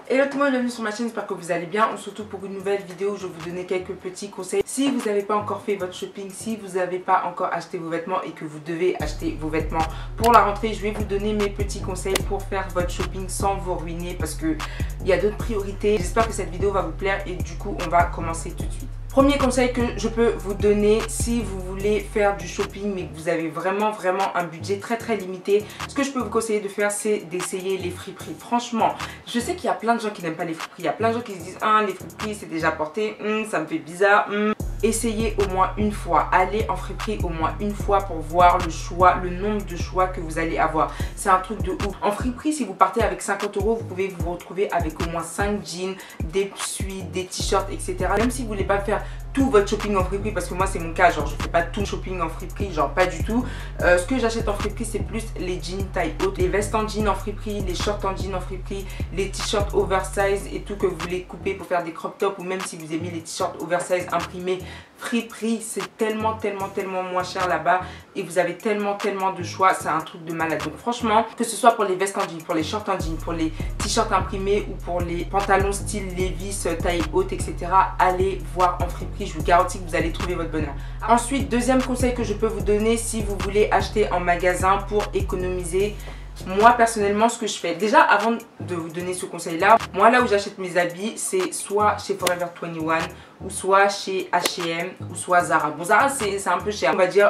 Hello tout le monde, bienvenue sur ma chaîne, j'espère que vous allez bien. On se retrouve pour une nouvelle vidéo où je vais vous donner quelques petits conseils. Si vous n'avez pas encore fait votre shopping, si vous n'avez pas encore acheté vos vêtements et que vous devez acheter vos vêtements pour la rentrée, je vais vous donner mes petits conseils pour faire votre shopping sans vous ruiner parce qu'il y a d'autres priorités. J'espère que cette vidéo va vous plaire et du coup on va commencer tout de suite. Premier conseil que je peux vous donner si vous voulez faire du shopping mais que vous avez vraiment un budget très limité, ce que je peux vous conseiller de faire, c'est d'essayer les friperies. Franchement, je sais qu'il y a plein de gens qui n'aiment pas les friperies, il y a plein de gens qui se disent ah les friperies c'est déjà porté, ça me fait bizarre. Essayez au moins une fois, allez en friperie au moins une fois pour voir le choix, le nombre de choix que vous allez avoir. C'est un truc de ouf. En friperie, si vous partez avec 50 €, vous pouvez vous retrouver avec au moins 5 jeans, des suites, des t-shirts, etc. Même si vous voulez pas faire tout votre shopping en friperie, parce que moi c'est mon cas, genre je fais pas tout le shopping en friperie, genre pas du tout. Ce que j'achète en friperie c'est plus les jeans taille haute, les vestes en jean en friperie, les shorts en jean en friperie, les t-shirts oversize et tout que vous voulez couper pour faire des crop tops, ou même si vous aimez les t-shirts oversize imprimés. Friperie, c'est tellement moins cher là-bas et vous avez tellement de choix, c'est un truc de malade. Donc franchement, que ce soit pour les vestes en jean, pour les shorts en jean, pour les t-shirts imprimés ou pour les pantalons style Levi's taille haute, etc., allez voir en friperie, je vous garantis que vous allez trouver votre bonheur. Ensuite, deuxième conseil que je peux vous donner si vous voulez acheter en magasin pour économiser. Moi personnellement, ce que je fais, déjà avant de vous donner ce conseil là, moi là où j'achète mes habits c'est soit chez Forever 21 ou soit chez H&M ou soit Zara. Bon, Zara c'est un peu cher, on va dire.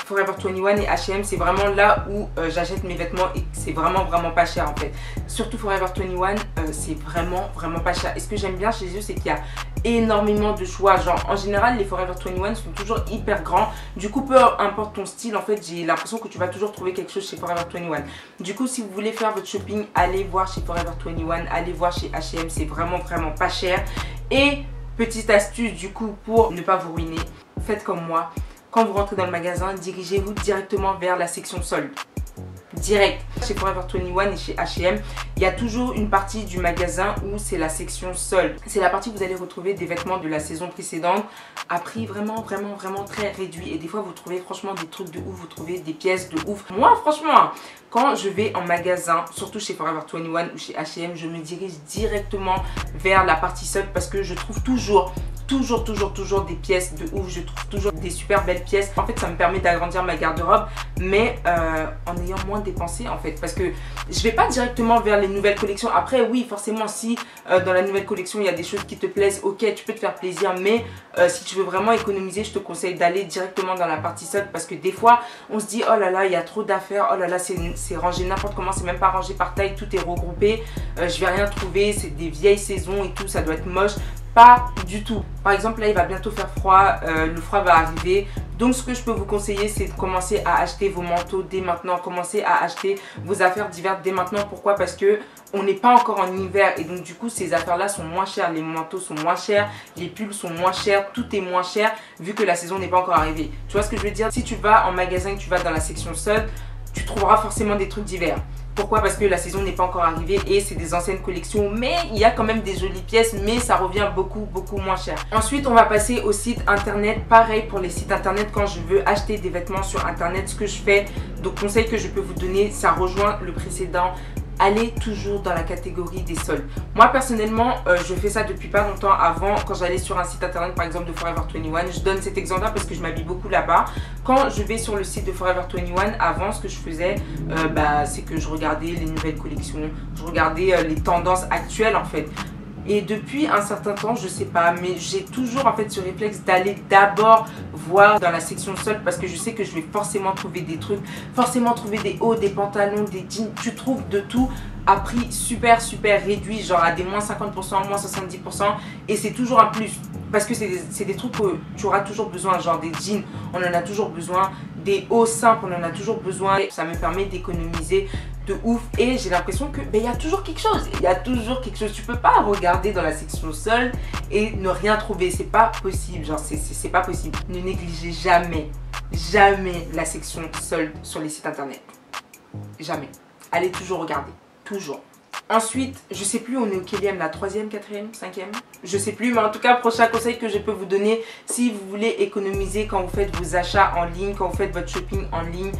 Forever 21 et H&M c'est vraiment là où j'achète mes vêtements et c'est vraiment pas cher en fait. Surtout Forever 21 c'est vraiment pas cher. Et ce que j'aime bien chez eux c'est qu'il y a énormément de choix. Genre en général les Forever 21 sont toujours hyper grands. Du coup peu importe ton style en fait, j'ai l'impression que tu vas toujours trouver quelque chose chez Forever 21. Du coup si vous voulez faire votre shopping, allez voir chez Forever 21, allez voir chez H&M, c'est vraiment pas cher. Et petite astuce du coup pour ne pas vous ruiner, faites comme moi. Quand vous rentrez dans le magasin, dirigez-vous directement vers la section solde. Direct. Chez Forever 21 et chez H&M, il y a toujours une partie du magasin où c'est la section solde. C'est la partie où vous allez retrouver des vêtements de la saison précédente à prix vraiment très réduit. Et des fois, vous trouvez franchement des trucs de ouf, vous trouvez des pièces de ouf. Moi, franchement, quand je vais en magasin, surtout chez Forever 21 ou chez H&M, je me dirige directement vers la partie solde parce que je trouve toujours des pièces de ouf, je trouve toujours des super belles pièces. En fait ça me permet d'agrandir ma garde-robe mais en ayant moins dépensé en fait, parce que je vais pas directement vers les nouvelles collections. Après oui forcément si dans la nouvelle collection il y a des choses qui te plaisent, ok tu peux te faire plaisir, mais si tu veux vraiment économiser je te conseille d'aller directement dans la partie solde, parce que des fois on se dit oh là là il y a trop d'affaires, oh là là c'est rangé n'importe comment, c'est même pas rangé par taille, tout est regroupé, je vais rien trouver, c'est des vieilles saisons et tout, ça doit être moche. Pas du tout. Par exemple là il va bientôt faire froid, le froid va arriver. Donc ce que je peux vous conseiller c'est de commencer à acheter vos manteaux dès maintenant. Commencer à acheter vos affaires diverses dès maintenant. Pourquoi? Parce que on n'est pas encore en hiver et donc du coup ces affaires là sont moins chères. Les manteaux sont moins chers, les pulls sont moins chers, tout est moins cher vu que la saison n'est pas encore arrivée. Tu vois ce que je veux dire? Si tu vas en magasin et que tu vas dans la section solde, tu trouveras forcément des trucs d'hiver. Pourquoi? Parce que la saison n'est pas encore arrivée et c'est des anciennes collections, mais il y a quand même des jolies pièces, mais ça revient beaucoup moins cher. Ensuite on va passer au site internet. Pareil pour les sites internet, quand je veux acheter des vêtements sur internet, ce que je fais, donc conseil que je peux vous donner, ça rejoint le précédent. Allez toujours dans la catégorie des soldes. Moi personnellement je fais ça depuis pas longtemps. Avant, quand j'allais sur un site internet par exemple de Forever 21, je donne cet exemple là parce que je m'habille beaucoup là-bas. Quand je vais sur le site de Forever 21, avant ce que je faisais c'est que je regardais les nouvelles collections, je regardais les tendances actuelles en fait. Et depuis un certain temps, je sais pas, mais j'ai toujours en fait ce réflexe d'aller d'abord voir dans la section solde, parce que je sais que je vais forcément trouver des trucs, forcément trouver des hauts, des pantalons, des jeans, tu trouves de tout à prix super réduit, genre à des moins 50%, moins 70%, et c'est toujours un plus. Parce que c'est des trucs que tu auras toujours besoin, genre des jeans, on en a toujours besoin, des hauts simples, on en a toujours besoin. Ça me permet d'économiser de ouf et j'ai l'impression que il y a toujours quelque chose, tu peux pas regarder dans la section solde et ne rien trouver, c'est pas possible, genre c'est pas possible. Ne négligez jamais la section solde sur les sites internet, jamais. Allez toujours regarder, toujours. Ensuite, je sais plus, on est au quatrième, la 3e, 4e, 5e, je sais plus, mais en tout cas, prochain conseil que je peux vous donner si vous voulez économiser quand vous faites vos achats en ligne, quand vous faites votre shopping en ligne,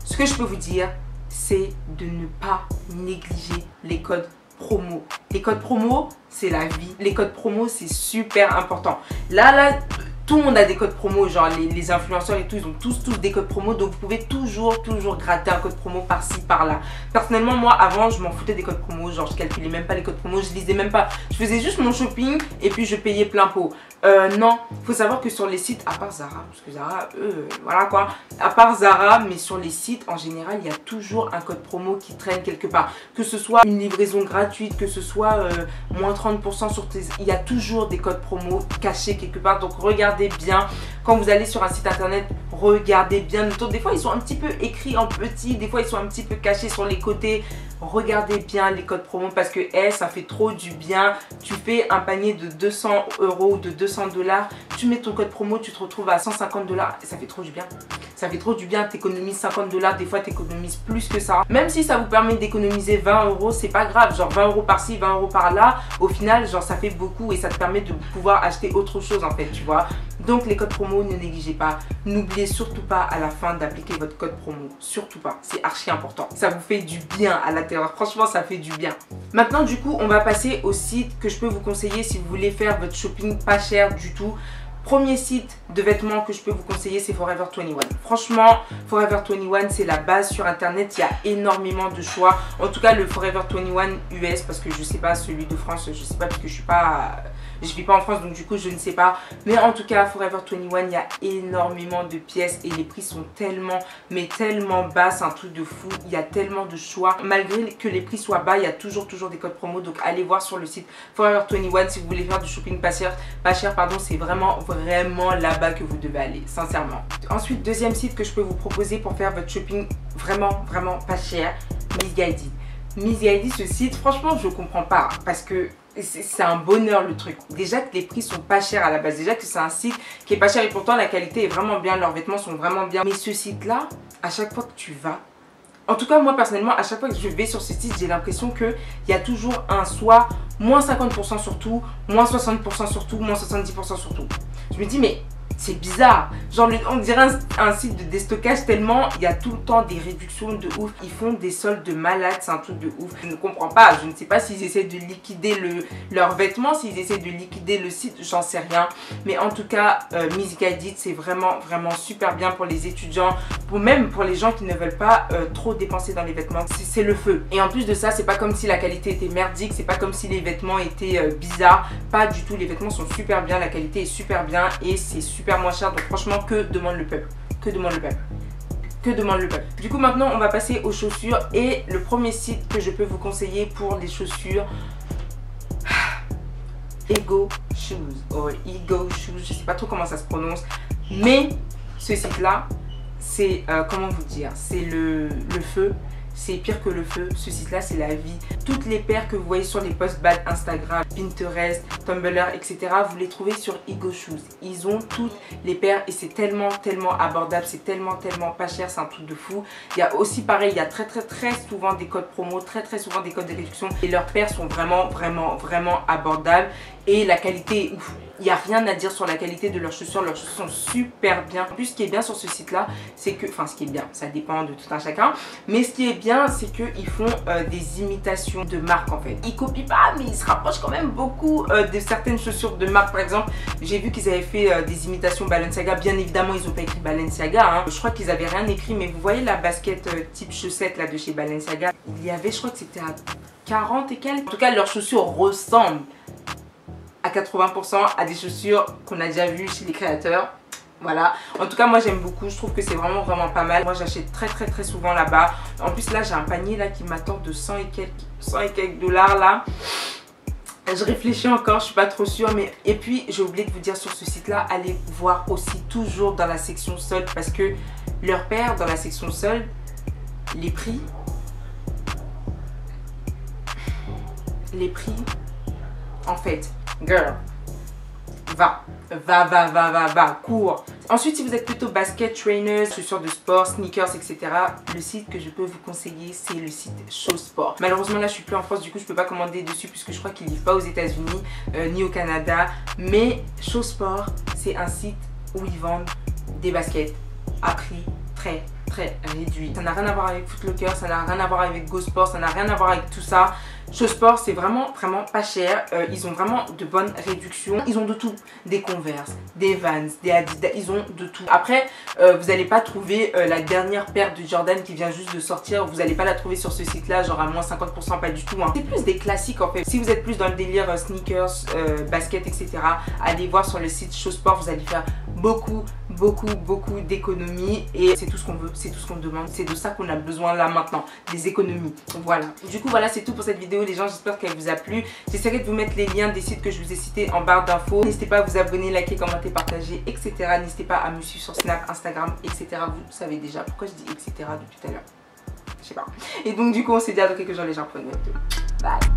ce que je peux vous dire, c'est de ne pas négliger les codes promo. Les codes promo, c'est la vie. Les codes promo, c'est super important. Là, tout le monde a des codes promo, genre les influenceurs et tout, ils ont tous des codes promo, donc vous pouvez toujours gratter un code promo par-ci, par-là. Personnellement, moi, avant, je m'en foutais des codes promo, genre je calculais même pas les codes promo, je lisais même pas, je faisais juste mon shopping et puis je payais plein pot. Non, faut savoir que sur les sites, à part Zara, parce que Zara, voilà quoi, à part Zara, mais sur les sites, en général, il y a toujours un code promo qui traîne quelque part. Que ce soit une livraison gratuite, que ce soit moins 30% sur tes... Il y a toujours des codes promo cachés quelque part, donc regardez bien. Quand vous allez sur un site internet, regardez bien. Des fois, ils sont un petit peu écrits en petit, des fois, ils sont un petit peu cachés sur les côtés. Regardez bien les codes promo parce que ça fait trop du bien. Tu fais un panier de 200 € ou de 200 $, tu mets ton code promo, tu te retrouves à 150 $, et ça fait trop du bien. Ça fait trop du bien, t'économises 50 $, des fois t'économises plus que ça. Même si ça vous permet d'économiser 20 €, c'est pas grave, genre 20 € par-ci, 20 € par-là, au final, genre ça fait beaucoup et ça te permet de pouvoir acheter autre chose en fait, tu vois. Donc les codes promo, ne négligez pas. N'oubliez surtout pas à la fin d'appliquer votre code promo, surtout pas, c'est archi important. Ça vous fait du bien à l'intérieur, franchement ça fait du bien. Maintenant du coup, on va passer au site que je peux vous conseiller si vous voulez faire votre shopping pas cher du tout. Premier site de vêtements que je peux vous conseiller, c'est Forever 21. Franchement, Forever 21, c'est la base sur internet. Il y a énormément de choix. En tout cas, le Forever 21 US, parce que je sais pas, celui de France, je sais pas, parce que je vis pas en France, donc du coup, je ne sais pas. Mais en tout cas, Forever 21, il y a énormément de pièces et les prix sont tellement, mais tellement bas. C'est un truc de fou. Il y a tellement de choix. Malgré que les prix soient bas, il y a toujours des codes promo. Donc, allez voir sur le site Forever 21 si vous voulez faire du shopping pas cher, pardon, c'est vraiment là-bas que vous devez aller, sincèrement. Ensuite, deuxième site que je peux vous proposer pour faire votre shopping vraiment pas cher, Missguided. Missguided, ce site, franchement, je comprends pas parce que c'est un bonheur le truc. Déjà que les prix sont pas chers à la base, déjà que c'est un site qui est pas cher et pourtant la qualité est vraiment bien, leurs vêtements sont vraiment bien. Mais ce site-là, à chaque fois que tu vas, en tout cas, moi personnellement, à chaque fois que je vais sur ce site, j'ai l'impression qu'il y a toujours un soit moins 50% sur tout, moins 60% sur tout, moins 70% sur tout. Je me dis, mais c'est bizarre. Genre, on dirait un site de déstockage tellement il y a tout le temps des réductions de ouf. Ils font des soldes de malades, c'est un truc de ouf. Je ne comprends pas. Je ne sais pas s'ils essaient de liquider leurs vêtements, s'ils essaient de liquider le site, j'en sais rien. Mais en tout cas, Missguided, c'est vraiment super bien pour les étudiants, même pour les gens qui ne veulent pas trop dépenser dans les vêtements. C'est le feu. Et en plus de ça, c'est pas comme si la qualité était merdique, c'est pas comme si les vêtements étaient bizarres. Pas du tout. Les vêtements sont super bien, la qualité est super bien et c'est super moins cher, donc franchement que demande le peuple, que demande le peuple, que demande le peuple. Du coup maintenant on va passer aux chaussures et le premier site que je peux vous conseiller pour les chaussures, Ego Shoes, Ego Shoes, je sais pas trop comment ça se prononce, mais ce site là c'est comment vous dire, c'est le feu. C'est pire que le feu, ce site là c'est la vie. Toutes les paires que vous voyez sur les posts bad Instagram, Pinterest, Tumblr, etc. vous les trouvez sur Ego Shoes. Ils ont toutes les paires et c'est tellement abordable, c'est tellement pas cher, c'est un truc de fou. Il y a aussi pareil, il y a très souvent des codes promo, très souvent des codes de réduction et leurs paires sont vraiment abordables et la qualité est ouf. Il n'y a rien à dire sur la qualité de leurs chaussures sont super bien. En plus, ce qui est bien sur ce site-là, c'est que, enfin, ce qui est bien, ça dépend de tout un chacun, mais ce qui est bien, c'est qu'ils font des imitations de marques en fait. Ils copient pas, mais ils se rapprochent quand même beaucoup de certaines chaussures de marque. Par exemple, j'ai vu qu'ils avaient fait des imitations Balenciaga. Bien évidemment, ils n'ont pas écrit Balenciaga, hein. Je crois qu'ils avaient rien écrit, mais vous voyez la basket type chaussette là de chez Balenciaga. Il y avait, je crois que c'était à 40 et quelques. En tout cas, leurs chaussures ressemblent à 80% à des chaussures qu'on a déjà vues chez les créateurs. Voilà, en tout cas moi j'aime beaucoup, je trouve que c'est vraiment pas mal. Moi j'achète très souvent là-bas. En plus là j'ai un panier là qui m'attend de 100 et quelques dollars là. Je réfléchis encore, je suis pas trop sûre, mais et puis j'ai oublié de vous dire sur ce site là, allez voir aussi toujours dans la section solde parce que leurs paires dans la section solde, les prix en fait, girl, va, cours. Ensuite, si vous êtes plutôt basket, trainers, chaussures de sport, sneakers, etc., le site que je peux vous conseiller, c'est le site Showsport. Malheureusement, là, je suis plus en France, du coup, je peux pas commander dessus puisque je crois qu'ils livrent pas aux États-Unis ni au Canada. Mais Showsport, c'est un site où ils vendent des baskets à prix très très réduit. Ça n'a rien à voir avec Foot Locker, ça n'a rien à voir avec Go Sport, ça n'a rien à voir avec tout ça. Show Sport, c'est vraiment pas cher. Ils ont vraiment de bonnes réductions. Ils ont de tout. Des Converse, des Vans, des Adidas, ils ont de tout. Après, vous n'allez pas trouver la dernière paire de Jordan qui vient juste de sortir. Vous n'allez pas la trouver sur ce site-là, genre à moins 50%, pas du tout. Hein. C'est plus des classiques en fait. Si vous êtes plus dans le délire sneakers, basket, etc., allez voir sur le site Show Sport. Vous allez faire beaucoup d'économies et c'est tout ce qu'on veut, c'est tout ce qu'on demande, c'est de ça qu'on a besoin là maintenant, des économies. Voilà, du coup voilà, c'est tout pour cette vidéo les gens, j'espère qu'elle vous a plu. J'essaierai de vous mettre les liens des sites que je vous ai cités en barre d'infos. N'hésitez pas à vous abonner, liker, commenter, partager, etc. N'hésitez pas à me suivre sur Snap, Instagram, etc. Vous savez déjà pourquoi je dis etc. depuis tout à l'heure, je sais pas. Et donc du coup on se dit à dans quelques jours les gens, prenez. Bye.